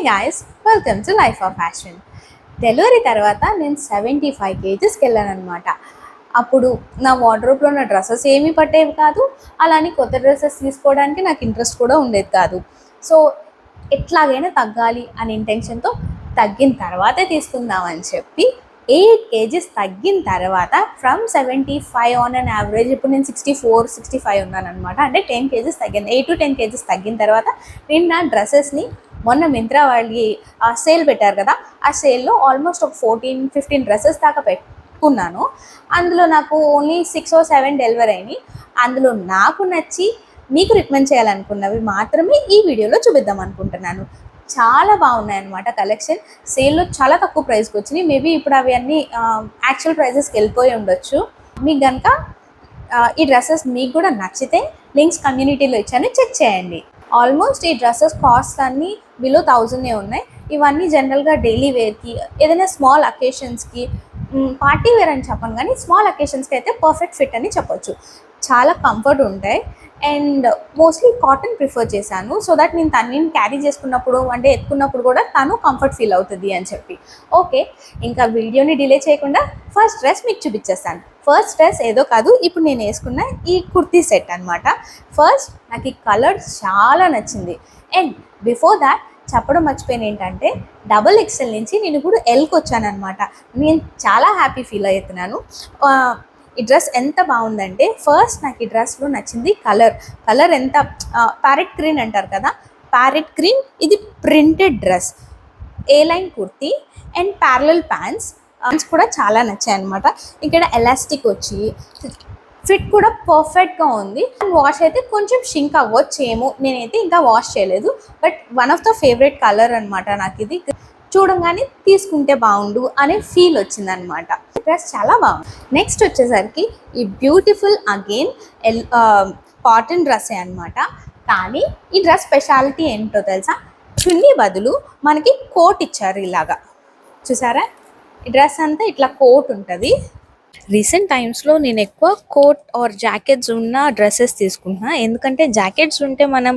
guys, welcome to Life of Fashion. Delivery తర్వాత నేను 75 కేజీస్కి వెళ్ళాను అనమాట. అప్పుడు నా వార్డ్రోబ్లో నా డ్రెస్సెస్ ఏమీ పట్టేవి కాదు, అలానే కొత్త డ్రెస్సెస్ తీసుకోవడానికి నాకు ఇంట్రెస్ట్ కూడా ఉండేది కాదు. సో ఎట్లాగైనా తగ్గాలి అనే ఇంటెన్షన్తో తగ్గిన తర్వాతే తీసుకుందామని చెప్పి 8 కేజీస్ తగ్గిన తర్వాత ఫ్రమ్ 75 ఆన్ అన్ యావరేజ్ ఇప్పుడు నేను 64-65 ఉన్నాను అనమాట. అంటే 10 కేజీస్ తగ్గింది. 8 to 10 కేజీస్ తగ్గిన తర్వాత నేను నా డ్రెస్సెస్ని మొన్న మింత్రా వాళ్ళకి సేల్ పెట్టారు కదా, ఆ సేల్లో ఆల్మోస్ట్ ఒక 14-15 డ్రెస్సెస్ దాకా పెట్టుకున్నాను. అందులో నాకు ఓన్లీ 6 or 7 డెలివరీ అయినాయి. అందులో నాకు నచ్చి మీకు రికమెండ్ చేయాలనుకున్నవి మాత్రమే ఈ వీడియోలో చూపిద్దాం అనుకుంటున్నాను. చాలా బాగున్నాయి అన్నమాట కలెక్షన్. సేల్లో చాలా తక్కువ ప్రైస్కి వచ్చినాయి. మేబీ ఇప్పుడు అవి అన్నీ యాక్చువల్ ప్రైజెస్కి వెళ్ళిపోయి ఉండొచ్చు. మీకు కనుక ఈ డ్రెస్సెస్ మీకు కూడా నచ్చితే లింక్స్ కమ్యూనిటీలో ఇచ్చాను, చెక్ చేయండి. ఆల్మోస్ట్ ఈ డ్రెస్సెస్ కాస్ట్ అన్నీ బిలో 1000 ఉన్నాయి. ఇవన్నీ జనరల్గా డైలీ వేర్కి, ఏదైనా స్మాల్ అకేషన్స్కి, పార్టీ వేర్ అని చెప్పను కానీ స్మాల్ అకేషన్స్కి అయితే పర్ఫెక్ట్ ఫిట్ అని చెప్పొచ్చు. చాలా కంఫర్ట్ ఉంటాయి అండ్ మోస్ట్లీ కాటన్ ప్రిఫర్ చేశాను, సో దట్ నేను తనని క్యారీ చేసుకున్నప్పుడు అంటే ఎత్తుకున్నప్పుడు కూడా తను కంఫర్ట్ ఫీల్ అవుతుంది అని చెప్పి. ఓకే, ఇంకా వీడియోని డిలే చేయకుండా ఫస్ట్ డ్రెస్ మీకు చూపించేస్తాను. ఫస్ట్ డ్రెస్ ఏదో కాదు, ఇప్పుడు నేను వేసుకున్న ఈ కుర్తీ సెట్ అనమాట. ఫస్ట్ నాకు ఈ కలర్ చాలా నచ్చింది. అండ్ బిఫోర్ దాట్ చెప్పడం మర్చిపోయిన ఏంటంటే XXL నుంచి నేను ఇప్పుడు Lకి వచ్చాను అనమాట. నేను చాలా హ్యాపీ ఫీల్ అవుతున్నాను. ఈ డ్రెస్ ఎంత బాగుందంటే, ఫస్ట్ నాకు ఈ డ్రెస్లో నచ్చింది కలర్ ఎంత ప్యారెట్ గ్రీన్ అంటారు కదా, ప్యారెట్ గ్రీన్. ఇది printed dress, A line kurti and parallel pants కూడా చాలా నచ్చాయి అనమాట. ఇక్కడ ఎలాస్టిక్ వచ్చి ఫిట్ కూడా పర్ఫెక్ట్గా ఉంది. వాష్ అయితే కొంచెం షింక్ అవ్వచ్చేమో, నేనైతే ఇంకా వాష్ చేయలేదు. But one of the favourite colour అనమాట నాకు. ఇది చూడంగానే తీసుకుంటే బాగుండు అనే ఫీల్ వచ్చిందనమాట. డ్రెస్ చాలా బాగుంది. నెక్స్ట్ వచ్చేసరికి ఈ బ్యూటిఫుల్ అగైన్ కాటన్ డ్రెస్సే అనమాట. కానీ ఈ డ్రెస్ స్పెషాలిటీ ఏంటో తెలుసా, చున్నీ బదులు మనకి కోట్ ఇచ్చారు. ఇలాగా చూసారా, ఈ డ్రెస్ అంతా ఇట్లా కోట్ ఉంటుంది. రీసెంట్ టైమ్స్లో నేను ఎక్కువ కోట్ ఆర్ జాకెట్స్ ఉన్న డ్రెస్సెస్ తీసుకుంటున్నా. ఎందుకంటే జాకెట్స్ ఉంటే మనం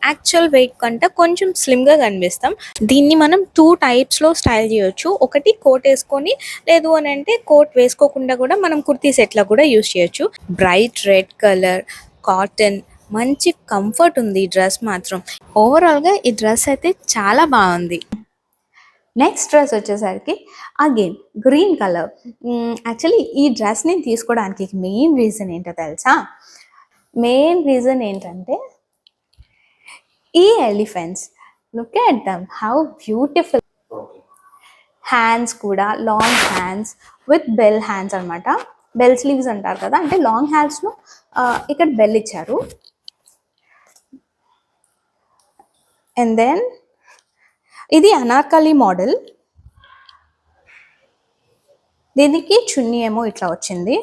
యాక్చువల్ వెయిట్ కంటే కొంచెం స్లిమ్గా కనిపిస్తాం. దీన్ని మనం 2 టైప్స్లో స్టైల్ చేయొచ్చు. ఒకటి కోట్ వేసుకొని, లేదు అని అంటే కోట్ వేసుకోకుండా కూడా మనం కుర్తీ సెట్లో కూడా యూజ్ చేయొచ్చు. బ్రైట్ రెడ్ కలర్, కాటన్, మంచి కంఫర్ట్ ఉంది ఈ డ్రెస్ మాత్రం. ఓవరాల్గా ఈ డ్రెస్ అయితే చాలా బాగుంది. నెక్స్ట్ డ్రెస్ వచ్చేసరికి అగైన్ గ్రీన్ కలర్. యాక్చువల్లీ ఈ డ్రెస్ నేను తీసుకోవడానికి మెయిన్ రీజన్ ఏంటో తెలుసా, మెయిన్ రీజన్ ఏంటంటే ఈ elephants. Look at them, how beautiful. Hands కూడా long hands with bell hands అనమాట. బెల్ స్లీవ్స్ అంటారు కదా, అంటే లాంగ్ హ్యాండ్స్లో ఇక్కడ బెల్ ఇచ్చారు. అండ్ దెన్ ఇది అనార్కలి మోడల్. దీనికి చున్నీ ఏమో ఇట్లా వచ్చింది.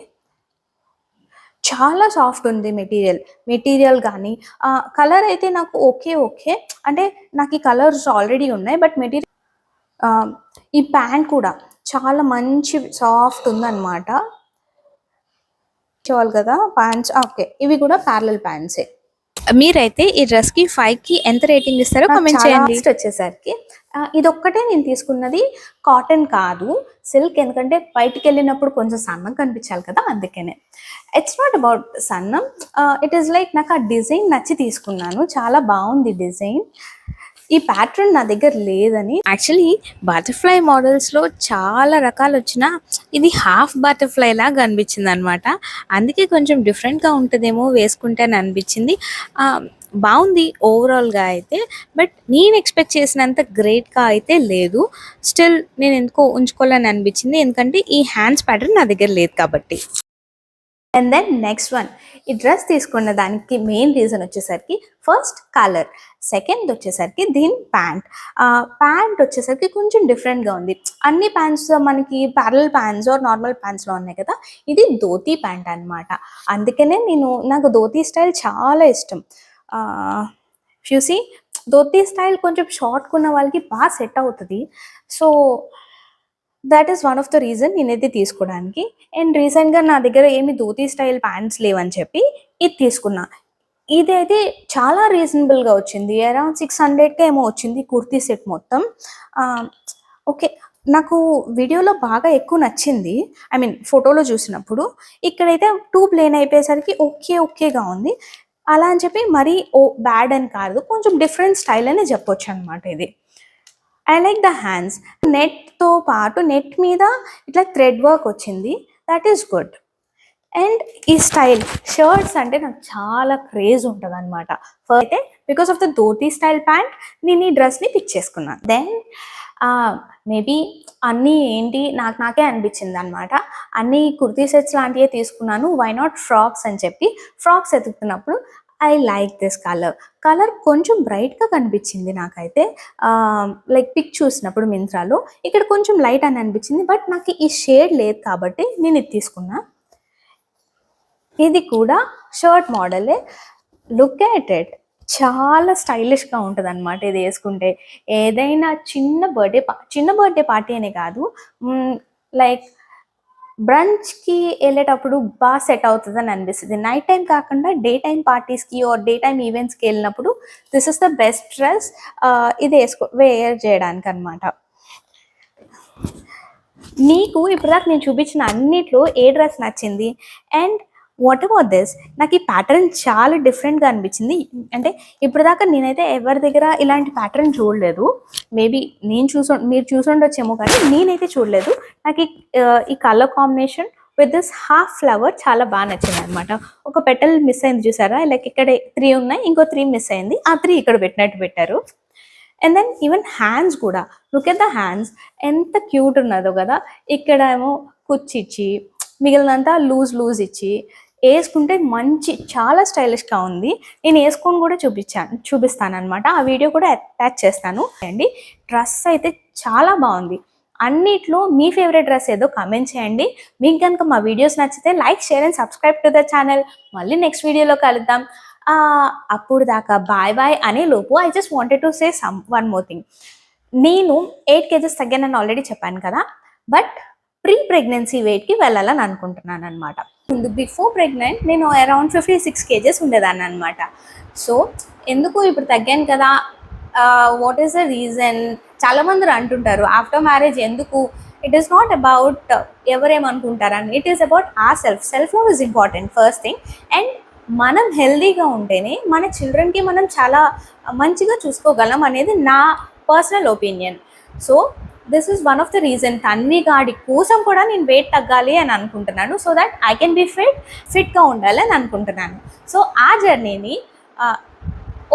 చాలా సాఫ్ట్ ఉంది మెటీరియల్ కానీ. కలర్ అయితే నాకు ఓకే అంటే నాకు ఈ కలర్స్ ఆల్రెడీ ఉన్నాయి. బట్ మెటీరియల్, ఈ ప్యాంట్ కూడా చాలా మంచి సాఫ్ట్ ఉందన్నమాట. చూడాలి కదా ప్యాంట్స్. ఓకే, ఇవి కూడా ప్యారలల్ ప్యాంట్సే. మీరైతే ఈ డ్రెస్కి 5కి ఎంత రేటింగ్ ఇస్తారో కామెంట్ చేయండి. నెక్స్ట్ వచ్చేసరికి ఇదొక్కటే నేను తీసుకున్నది కాటన్ కాదు, సిల్క్. ఎందుకంటే బయటికి వెళ్ళినప్పుడు కొంచెం సన్నం కనిపించాలి కదా, అందుకనే. ఇట్స్ నాట్ అబౌట్ సన్నం, ఇట్ ఈస్ లైక్ నాకు ఆ డిజైన్ నచ్చి తీసుకున్నాను. చాలా బాగుంది డిజైన్. ఈ ప్యాటర్న్ నా దగ్గర లేదని. యాక్చువల్లీ బటర్ఫ్లై మోడల్స్లో చాలా రకాలు వచ్చినా ఇది హాఫ్ బటర్ఫ్లై లాగా అనిపించింది అనమాట. అందుకే కొంచెం డిఫరెంట్గా ఉంటుందేమో వేసుకుంటే అని అనిపించింది. బాగుంది ఓవరాల్గా అయితే, బట్ నేను ఎక్స్పెక్ట్ చేసినంత గ్రేట్గా అయితే లేదు. స్టిల్ నేను ఎందుకో ఉంచుకోవాలని అనిపించింది, ఎందుకంటే ఈ హ్యాండ్స్ ప్యాటర్న్ నా దగ్గర లేదు కాబట్టి. అండ్ దెన్ నెక్స్ట్ వన్, ఈ డ్రెస్ తీసుకున్న దానికి మెయిన్ రీజన్ వచ్చేసరికి ఫస్ట్ కలర్, సెకండ్ వచ్చేసరికి దీని ప్యాంట్ వచ్చేసరికి కొంచెం డిఫరెంట్గా ఉంది. అన్ని ప్యాంట్స్ మనకి ప్యారలల్ ప్యాంట్స్ ఆర్ నార్మల్ ప్యాంట్స్లో ఉన్నాయి కదా, ఇది ధోతీ ప్యాంట్ అనమాట. అందుకనే నాకు ధోతీ స్టైల్ చాలా ఇష్టం. ఫ్యూసీ ధోతీ స్టైల్ కొంచెం షార్ట్గా ఉన్న వాళ్ళకి బాగా సెట్ అవుతుంది. So that is one of the reason నేనైతే తీసుకోవడానికి. అండ్ రీసెంట్గా నా దగ్గర ఏమి ధోతీ స్టైల్ ప్యాంట్స్ లేవని చెప్పి ఇది తీసుకున్నా. ఇదైతే చాలా రీజనబుల్‌గా వచ్చింది. అరౌండ్ 600కే ఏమో వచ్చింది కుర్తీ సెట్ మొత్తం. ఓకే. నాకు వీడియోలో బాగా ఎక్కువ నచ్చింది. ఐ మీన్ ఫోటోలో చూసినప్పుడు. ఇక్కడైతే 2 ప్లెయిన్ అయిపోయేసరికి ఓకేగా ఉంది. అలా అని చెప్పి మరీ బ్యాడ్ అని కాదు. కొంచెం డిఫరెంట్ స్టైల్ అనే చెప్పొచ్చనమాట ఇది. I like the hands. నెట్‌తో పాటు నెట్ మీద ఇట్లా థ్రెడ్ వర్క్ వచ్చింది. That is good. అండ్ ఈ స్టైల్ షర్ట్స్ అంటే నాకు చాలా క్రేజ్ ఉంటదనమాట. ఫస్ట్ అయితే because of the dhoti style pant నేను ఈ డ్రెస్‌ని పిక్ చేసుకున్నాను. దెన్ మేబీ అన్నీ ఏంటి నాకే అనిపించిందనమాట. అన్నీ కుర్తీ సెట్స్ లాంటివే తీసుకున్నాను. వై నాట్ ఫ్రాక్స్ అని చెప్పి ఫ్రాక్స్ ఎతుకుతున్నప్పుడు ఐ లైక్ దిస్ కలర్ కొంచెం బ్రైట్‌గా కనిపించింది నాకైతే. లైక్ పిక్ చూసినప్పుడు మింత్రాలో. ఇక్కడ కొంచెం లైట్ అని అనిపించింది. బట్ నాకు ఈ షేడ్ లేదు కాబట్టి నేను ఇది తీసుకున్నా. ఇది కూడా షర్ట్ మోడలే. Look at it. చాలా స్టైలిష్‌గా ఉంటదనమాట ఇది యేసుకుంటే. ఏదైనా చిన్న బర్త్‌డే పార్టీ అనే కాదు. లైక్ బ్రంచ్‌కి ఎళ్ళేటప్పుడు సెట్ అవుతదని అనిపిస్తది. నైట్ టైమ్ కాకుండా డే టైమ్ పార్టీస్‌కి ఆర్ డే టైమ్ ఈవెంట్స్‌కి ఎళ్ళినప్పుడు this is the best dress ఇది వేర్ చేయడానికనమాట. నీకు ఇప్పటిదాకా నేను చూపించిన అన్నిట్లో ఏ డ్రెస్ నచ్చింది? And what about this? నాకు ఈ ప్యాటర్న్ చాలా డిఫరెంట్‌గా అనిపించింది. అంటే ఇప్పటిదాకా నేనైతే ఎవరి దగ్గర ఇలాంటి ప్యాటర్న్ చూడలేదు. మేబీ మీరు చూసుండొచ్చేమో కానీ నేనైతే చూడలేదు. నాకు ఈ colour combination with this half flower చాలా బాగా నచ్చిందనమాట. ఒక పెటల్ మిస్ అయింది చూసారా? లైక్ ఇక్కడ 3 ఉన్నాయి. ఇంకో 3 మిస్ అయింది. ఆ 3 ఇక్కడ పెట్టారు. అండ్ దెన్ ఈవెన్ హ్యాండ్స్ కూడా. లుక్ ఎట్ ద హ్యాండ్స్ ఎంత క్యూట్ ఉన్నదో కదా! ఇక్కడ ఏమో కుచ్చిచ్చి మిగిలినంతా లూజ్ ఇచ్చి వేసుకుంటే చాలా స్టైలిష్‌గా ఉంది. నేను వేసుకొని కూడా చూపిస్తాననమాట. ఆ వీడియో కూడా అటాచ్ చేస్తాను అండి. డ్రెస్ అయితే చాలా బాగుంది. అన్నిట్లో మీ ఫేవరెట్ డ్రెస్ ఏదో కామెంట్ చేయండి. మీకు కనుక మా వీడియోస్ నచ్చితే like, share and subscribe to the channel. మళ్ళీ నెక్స్ట్ వీడియోలో కలుద్దాం. అప్పుడు దాకా బాయ్ అనే లోపు I just wanted to say one more thing. నేను 8 కేజెస్ తగ్గానని ఆల్రెడీ చెప్పాను కదా! బట్ ప్రెగ్నెన్సీ వెయిట్‌కి వెళ్ళాలని అనుకుంటున్నాను అనమాట. ముందు బిఫోర్ ప్రెగ్నెంట్ నేను అరౌండ్ 56 కేజెస్ ఉండేదాన్ని అనమాట. సో ఎందుకు ఇప్పుడు తగ్గాను కదా, వాట్ ఈస్ ద రీజన్? చాలామంది అంటుంటారు ఆఫ్టర్ మ్యారేజ్ ఎందుకు. ఇట్ ఈస్ నాట్ అబౌట్ ఎవరేమనుకుంటారని. It is about self love is important first thing. And మనం హెల్దీగా ఉంటేనే మన చిల్డ్రన్కి మనం చాలా మంచిగా చూసుకోగలం అనేది నా personal opinion. So this is one of the reason. Tanvi గాడి కోసం కూడా నేను వెయిట్ తగ్గాలి అని అనుకుంటున్నాను. So that I can be ఫిట్గా ఉండాలి అని అనుకుంటున్నాను. సో ఆ జర్నీని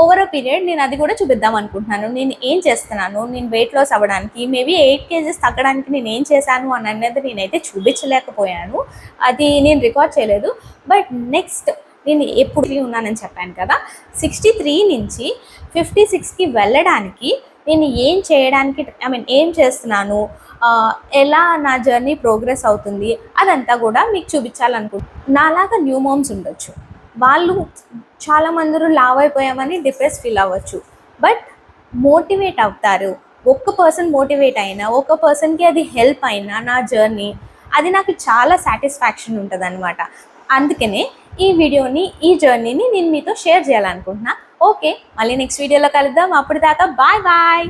ఓవర్ అ పీరియడ్ నేను అది కూడా చూపిద్దాం అనుకుంటున్నాను. నేను ఏం చేస్తున్నాను, నేను వెయిట్ లాస్ అవ్వడానికి, మేబీ 8 కేజెస్ తగ్గడానికి నేను ఏం చేశాను అని అనేది నేనైతే చూపించలేకపోయాను. అది నేను రికార్డ్ చేయలేదు. బట్ నెక్స్ట్ నేను ఎప్పుడు ఉన్నానని చెప్పాను కదా, 63 నుంచి 56కి వెళ్ళడానికి నేను ఏం చేయడానికి ఏం చేస్తున్నాను, ఎలా నా జర్నీ ప్రోగ్రెస్ అవుతుంది అదంతా కూడా మీకు చూపించాలనుకుంటున్నాను. నాలాగా న్యూ మామ్స్ ఉండొచ్చు. వాళ్ళు చాలామంది లావ్ అయిపోయామని డిప్రెస్ ఫీల్ అవ్వచ్చు. బట్ మోటివేట్ అవుతారు. ఒక్క పర్సన్ మోటివేట్ అయినా, ఒక్క పర్సన్కి అది హెల్ప్ అయినా నా జర్నీ, అది నాకు చాలా సాటిస్ఫాక్షన్ ఉంటుంది అనమాట. అందుకనే ఈ జర్నీని నేను మీతో షేర్ చేయాలనుకుంటున్నా. ఓకే, మళ్ళీ నెక్స్ట్ వీడియోలో కలుద్దాం. అప్పటిదాకా బాయ్.